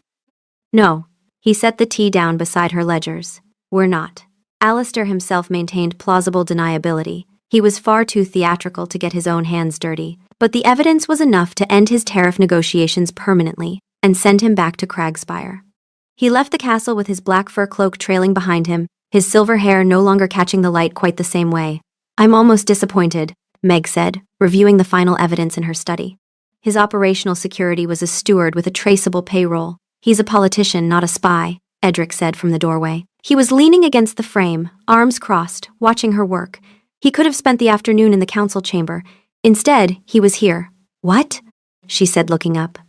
No. He set the tea down beside her ledgers. We're not. Alistair himself maintained plausible deniability. He was far too theatrical to get his own hands dirty, but the evidence was enough to end his tariff negotiations permanently and send him back to Cragspire. He left the castle with his black fur cloak trailing behind him, his silver hair no longer catching the light quite the same way. I'm almost disappointed, Meg said, reviewing the final evidence in her study. His operational security was a steward with a traceable payroll. He's a politician, not a spy, Edric said from the doorway. He was leaning against the frame, arms crossed, watching her work. He could have spent the afternoon in the council chamber. Instead, he was here. What? She said, looking up.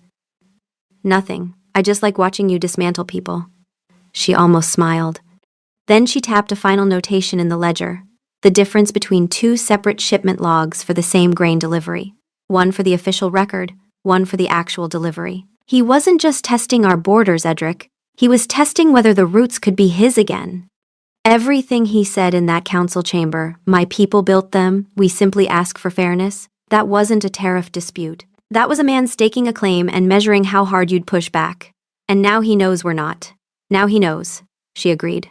Nothing. I just like watching you dismantle people. She almost smiled. Then she tapped a final notation in the ledger, the difference between two separate shipment logs for the same grain delivery. One for the official record, one for the actual delivery. He wasn't just testing our borders, Edric. He was testing whether the routes could be his again. Everything he said in that council chamber, my people built them, we simply ask for fairness, that wasn't a tariff dispute. That was a man staking a claim and measuring how hard you'd push back. And now he knows we're not. Now he knows, she agreed.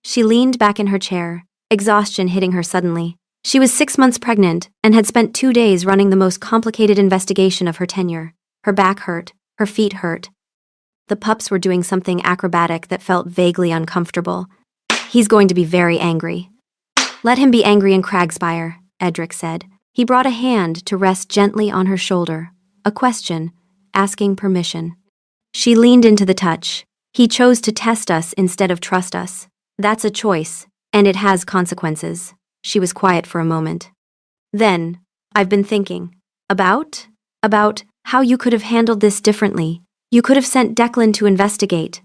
She leaned back in her chair, exhaustion hitting her suddenly. She was 6 months pregnant and had spent 2 days running the most complicated investigation of her tenure. Her back hurt, her feet hurt. The pups were doing something acrobatic that felt vaguely uncomfortable. He's going to be very angry. Let him be angry in Cragspire, Edric said. He brought a hand to rest gently on her shoulder. A question, asking permission. She leaned into the touch. He chose to test us instead of trust us. That's a choice, and it has consequences. She was quiet for a moment. Then, I've been thinking. About how you could have handled this differently. You could have sent Declan to investigate.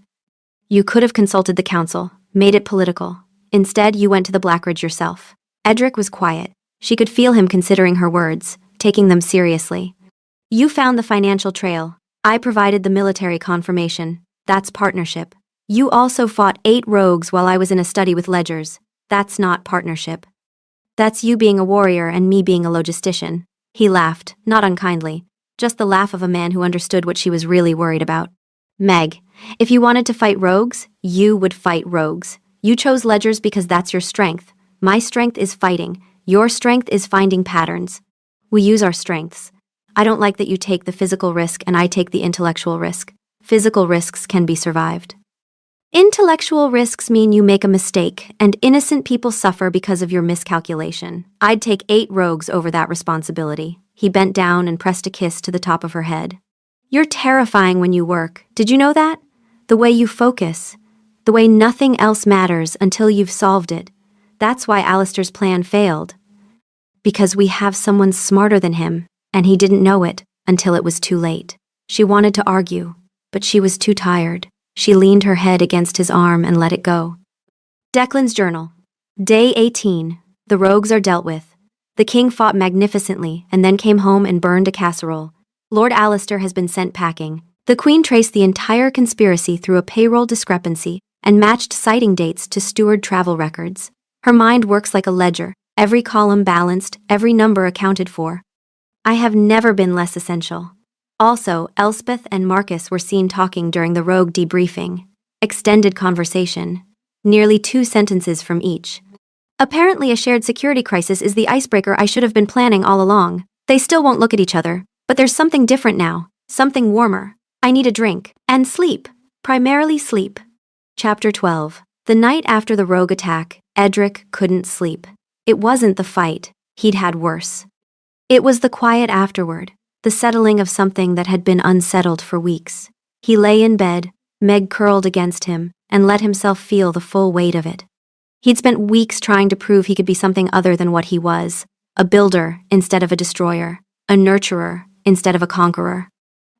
You could have consulted the council, made it political. Instead, you went to the Blackridge yourself. Edric was quiet. She could feel him considering her words, taking them seriously. You found the financial trail. I provided the military confirmation. That's partnership. You also fought 8 rogues while I was in a study with ledgers. That's not partnership. That's you being a warrior and me being a logistician. He laughed, not unkindly, just the laugh of a man who understood what she was really worried about. Meg, if you wanted to fight rogues, you would fight rogues. You chose ledgers because that's your strength. My strength is fighting. Your strength is finding patterns. We use our strengths. I don't like that you take the physical risk and I take the intellectual risk. Physical risks can be survived. Intellectual risks mean you make a mistake, and innocent people suffer because of your miscalculation. I'd take 8 rogues over that responsibility. He bent down and pressed a kiss to the top of her head. You're terrifying when you work. Did you know that? The way you focus. The way nothing else matters until you've solved it. That's why Alistair's plan failed. Because we have someone smarter than him, and he didn't know it until it was too late. She wanted to argue, but she was too tired. She leaned her head against his arm and let it go. Declan's journal. Day 18. The rogues are dealt with. The king fought magnificently and then came home and burned a casserole. Lord Alistair has been sent packing. The queen traced the entire conspiracy through a payroll discrepancy and matched sighting dates to steward travel records. Her mind works like a ledger, every column balanced, every number accounted for. I have never been less essential. Also, Elspeth and Marcus were seen talking during the rogue debriefing. Extended conversation. nearly 2 sentences from each. Apparently a shared security crisis is the icebreaker I should have been planning all along. They still won't look at each other, but there's something different now, something warmer. I need a drink. And sleep. Primarily sleep. Chapter 12. The night after the rogue attack, Edric couldn't sleep. It wasn't the fight. He'd had worse. It was the quiet afterward, the settling of something that had been unsettled for weeks. He lay in bed, Meg curled against him, and let himself feel the full weight of it. He'd spent weeks trying to prove he could be something other than what he was, a builder instead of a destroyer, a nurturer instead of a conqueror.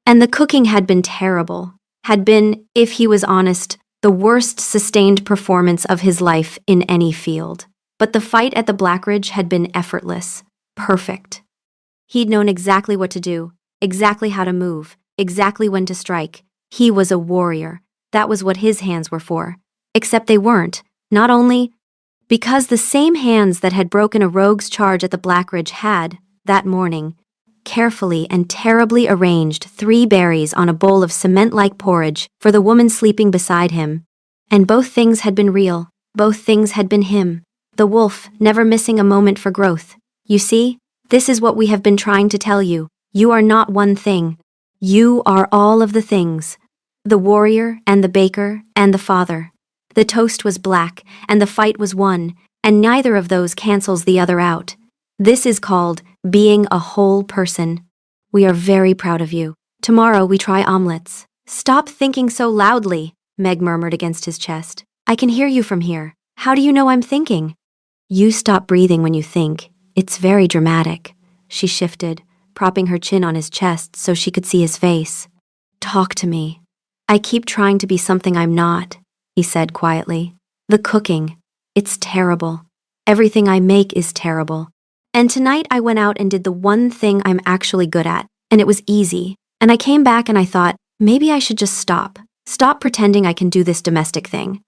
And the cooking had been terrible, had been, if he was honest, the worst sustained performance of his life in any field. But the fight at the Blackridge had been effortless, perfect. He'd known exactly what to do, exactly how to move, exactly when to strike. He was a warrior. That was what his hands were for. Except they weren't, not only because the same hands that had broken a rogue's charge at the Blackridge had, that morning, carefully and terribly arranged 3 berries on a bowl of cement-like porridge for the woman sleeping beside him. And both things had been real. Both things had been him. The wolf, never missing a moment for growth. You see, this is what we have been trying to tell you. You are not one thing. You are all of the things. The warrior and the baker and the father. The toast was black and the fight was won, and neither of those cancels the other out. This is called being a whole person. We are very proud of you. Tomorrow we try omelets. Stop thinking so loudly, Meg murmured against his chest. I can hear you from here. How do you know I'm thinking? You stop breathing when you think. It's very dramatic. She shifted, propping her chin on his chest so she could see his face. Talk to me. I keep trying to be something I'm not, he said quietly. The cooking. It's terrible. Everything I make is terrible. And tonight I went out and did the one thing I'm actually good at, and it was easy. And I came back and I thought, maybe I should just stop. Stop pretending I can do this domestic thing.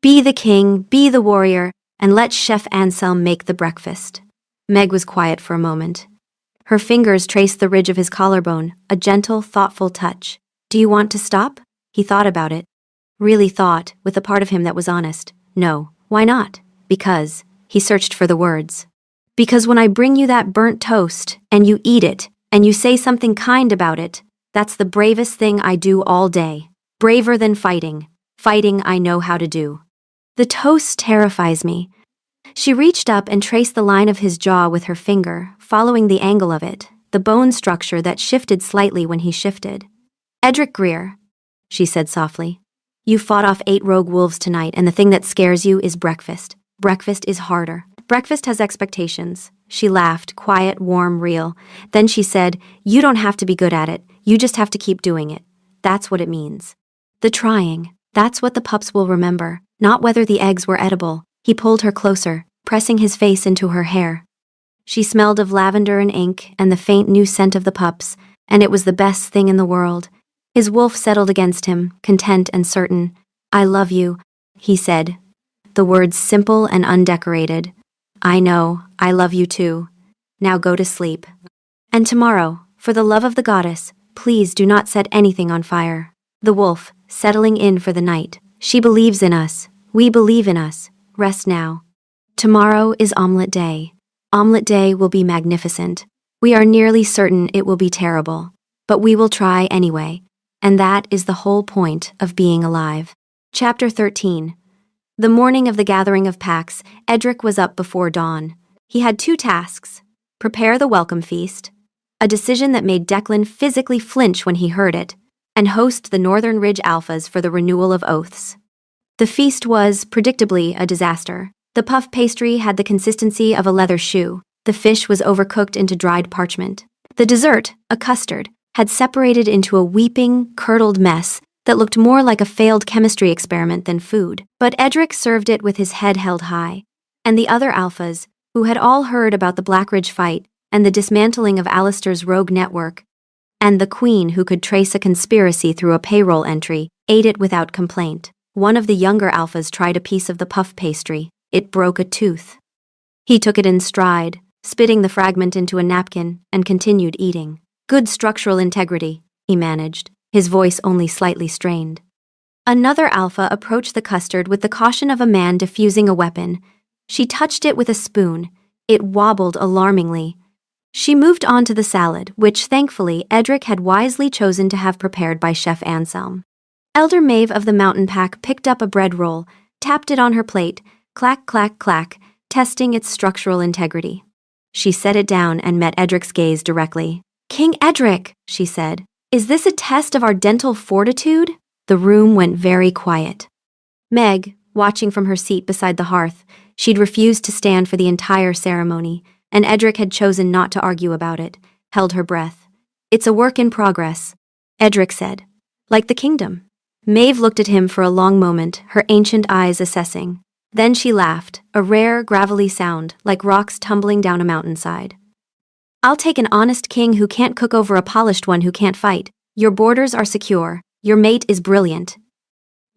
Be the king, be the warrior, and let Chef Anselm make the breakfast. Meg was quiet for a moment. Her fingers traced the ridge of his collarbone, a gentle, thoughtful touch. Do you want to stop? He thought about it. Really thought, with a part of him that was honest. No. Why not? Because. He searched for the words. Because when I bring you that burnt toast, and you eat it, and you say something kind about it, that's the bravest thing I do all day. Braver than fighting. Fighting I know how to do. The toast terrifies me. She reached up and traced the line of his jaw with her finger, following the angle of it, the bone structure that shifted slightly when he shifted. Edric Greer, she said softly. You fought off 8 rogue wolves tonight, and the thing that scares you is breakfast. Breakfast is harder. Breakfast has expectations. She laughed, quiet, warm, real. Then she said, you don't have to be good at it. You just have to keep doing it. That's what it means. The trying. That's what the pups will remember, not whether the eggs were edible. He pulled her closer, pressing his face into her hair. She smelled of lavender and ink and the faint new scent of the pups, and it was the best thing in the world. His wolf settled against him, content and certain. I love you, he said. The words simple and undecorated. I know, I love you too. Now go to sleep. And tomorrow, for the love of the goddess, please do not set anything on fire. The wolf, settling in for the night. She believes in us. We believe in us. Rest now. Tomorrow is omelet day. Omelet day will be magnificent. We are nearly certain it will be terrible. But we will try anyway. And that is the whole point of being alive. Chapter 13. The morning of the gathering of packs, Edric was up before dawn. He had 2 tasks. Prepare the welcome feast, a decision that made Declan physically flinch when he heard it, and host the Northern Ridge Alphas for the renewal of oaths. The feast was, predictably, a disaster. The puff pastry had the consistency of a leather shoe. The fish was overcooked into dried parchment. The dessert, a custard, had separated into a weeping, curdled mess that looked more like a failed chemistry experiment than food. But Edric served it with his head held high, and the other alphas, who had all heard about the Blackridge fight and the dismantling of Alistair's rogue network, and the queen who could trace a conspiracy through a payroll entry, ate it without complaint. One of the younger alphas tried a piece of the puff pastry. It broke a tooth. He took it in stride, spitting the fragment into a napkin, and continued eating. Good structural integrity, he managed, his voice only slightly strained. Another alpha approached the custard with the caution of a man defusing a weapon. She touched it with a spoon. It wobbled alarmingly. She moved on to the salad, which, thankfully, Edric had wisely chosen to have prepared by Chef Anselm. Elder Maeve of the Mountain Pack picked up a bread roll, tapped it on her plate, clack, clack, clack, testing its structural integrity. She set it down and met Edric's gaze directly. "King Edric," she said, "is this a test of our dental fortitude?" The room went very quiet. Meg, watching from her seat beside the hearth, she'd refused to stand for the entire ceremony, and Edric had chosen not to argue about it, held her breath. "It's a work in progress," Edric said. "Like the kingdom." Maeve looked at him for a long moment, her ancient eyes assessing. Then she laughed, a rare, gravelly sound, like rocks tumbling down a mountainside. "I'll take an honest king who can't cook over a polished one who can't fight. Your borders are secure. Your mate is brilliant."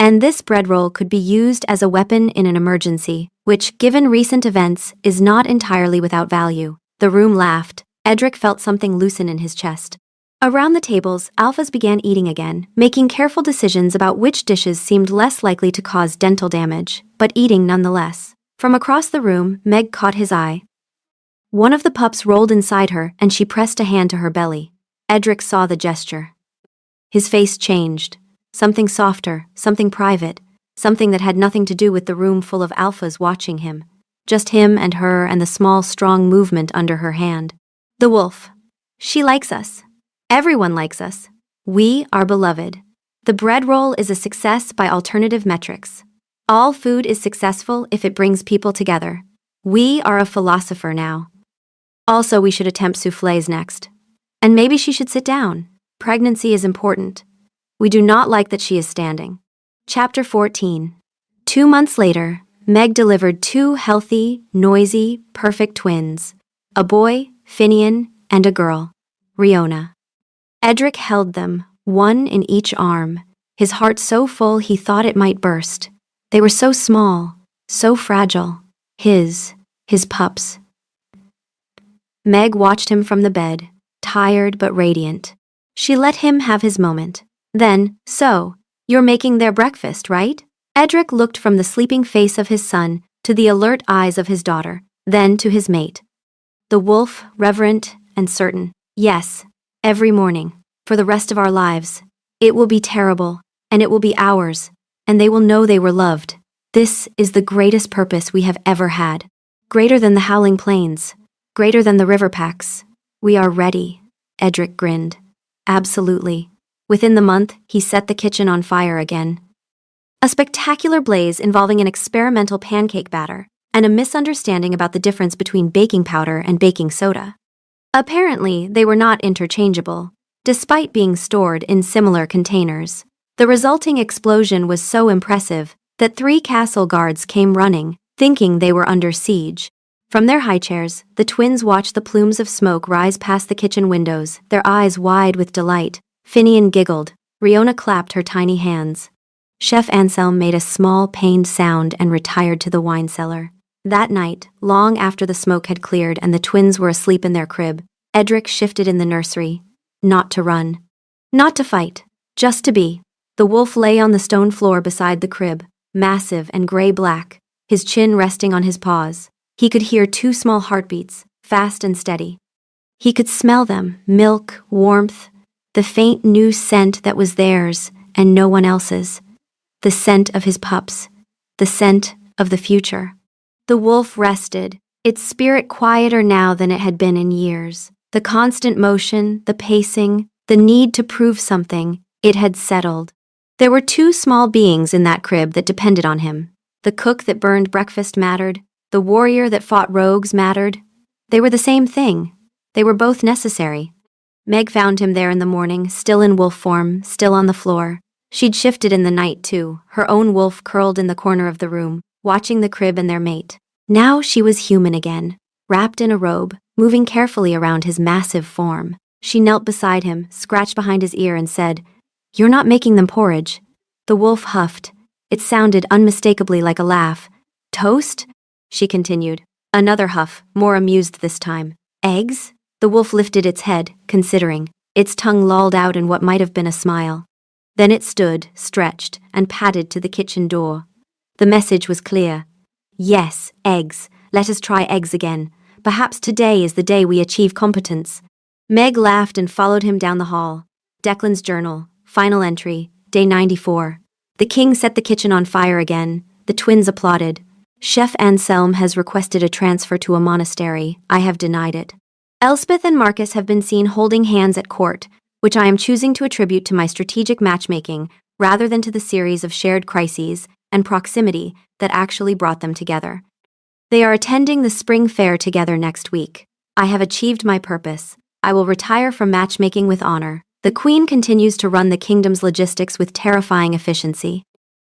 And this bread roll could be used as a weapon in an emergency, which, given recent events, is not entirely without value. The room laughed. Edric felt something loosen in his chest. Around the tables, alphas began eating again, making careful decisions about which dishes seemed less likely to cause dental damage, but eating nonetheless. From across the room, Meg caught his eye. One of the pups rolled inside her, and she pressed a hand to her belly. Edric saw the gesture. His face changed. Something softer, something private, something that had nothing to do with the room full of alphas watching him. Just him and her and the small, strong movement under her hand. The wolf. "She likes us. Everyone likes us. We are beloved. The bread roll is a success by alternative metrics. All food is successful if it brings people together. We are a philosopher now. Also, we should attempt soufflés next. And maybe she should sit down. Pregnancy is important. We do not like that she is standing." Chapter 14. 2 months later, Meg delivered 2 healthy, noisy, perfect twins. A boy, Finian, and a girl, Riona. Edric held them, one in each arm, his heart so full he thought it might burst. They were so small, so fragile. His pups. Meg watched him from the bed, tired but radiant. She let him have his moment. Then, "So, you're making their breakfast, right?" Edric looked from the sleeping face of his son to the alert eyes of his daughter, then to his mate. The wolf, reverent and certain. "Yes, every morning, for the rest of our lives. It will be terrible, and it will be ours, and they will know they were loved. This is the greatest purpose we have ever had. Greater than the howling plains, greater than the river packs. We are ready," Edric grinned. "Absolutely." Within the month, he set the kitchen on fire again. A spectacular blaze involving an experimental pancake batter and a misunderstanding about the difference between baking powder and baking soda. Apparently, they were not interchangeable, despite being stored in similar containers. The resulting explosion was so impressive that 3 castle guards came running, thinking they were under siege. From their high chairs, the twins watched the plumes of smoke rise past the kitchen windows, their eyes wide with delight. Finian giggled. Riona clapped her tiny hands. Chef Anselm made a small, pained sound and retired to the wine cellar. That night, long after the smoke had cleared and the twins were asleep in their crib, Edric shifted in the nursery. Not to run. Not to fight. Just to be. The wolf lay on the stone floor beside the crib, massive and gray-black, his chin resting on his paws. He could hear 2 small heartbeats, fast and steady. He could smell them, milk, warmth, the faint new scent that was theirs and no one else's. The scent of his pups. The scent of the future. The wolf rested, its spirit quieter now than it had been in years. The constant motion, the pacing, the need to prove something, it had settled. There were 2 small beings in that crib that depended on him. The cook that burned breakfast mattered. The warrior that fought rogues mattered. They were the same thing. They were both necessary. Meg found him there in the morning, still in wolf form, still on the floor. She'd shifted in the night, too, her own wolf curled in the corner of the room, watching the crib and their mate. Now she was human again, wrapped in a robe, moving carefully around his massive form. She knelt beside him, scratched behind his ear, and said, "You're not making them porridge." The wolf huffed. It sounded unmistakably like a laugh. "Toast?" she continued. Another huff, more amused this time. "Eggs?" The wolf lifted its head, considering. Its tongue lolled out in what might have been a smile. Then it stood, stretched, and padded to the kitchen door. The message was clear. Yes, eggs. Let us try eggs again. Perhaps today is the day we achieve competence. Meg laughed and followed him down the hall. Declan's journal. Final entry. Day 94. The king set the kitchen on fire again. The twins applauded. Chef Anselm has requested a transfer to a monastery. I have denied it. Elspeth and Marcus have been seen holding hands at court, which I am choosing to attribute to my strategic matchmaking rather than to the series of shared crises and proximity that actually brought them together. They are attending the spring fair together next week. I have achieved my purpose. I will retire from matchmaking with honor. The queen continues to run the kingdom's logistics with terrifying efficiency.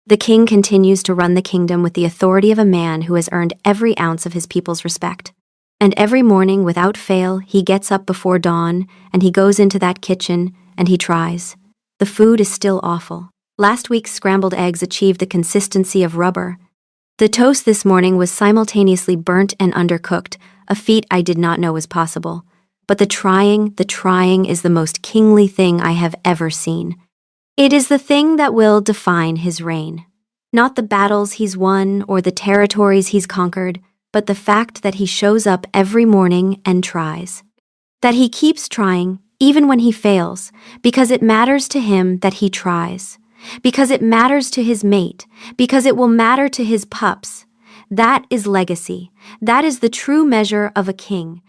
The king continues to run the kingdom with the authority of a man who has earned every ounce of his people's respect. And every morning, without fail, he gets up before dawn, and he goes into that kitchen, and he tries. The food is still awful. Last week's scrambled eggs achieved the consistency of rubber. The toast this morning was simultaneously burnt and undercooked, a feat I did not know was possible. But the trying is the most kingly thing I have ever seen. It is the thing that will define his reign. Not the battles he's won or the territories he's conquered, but the fact that he shows up every morning and tries. That he keeps trying, even when he fails, because it matters to him that he tries. Because it matters to his mate, because it will matter to his pups. That is legacy. That is the true measure of a king.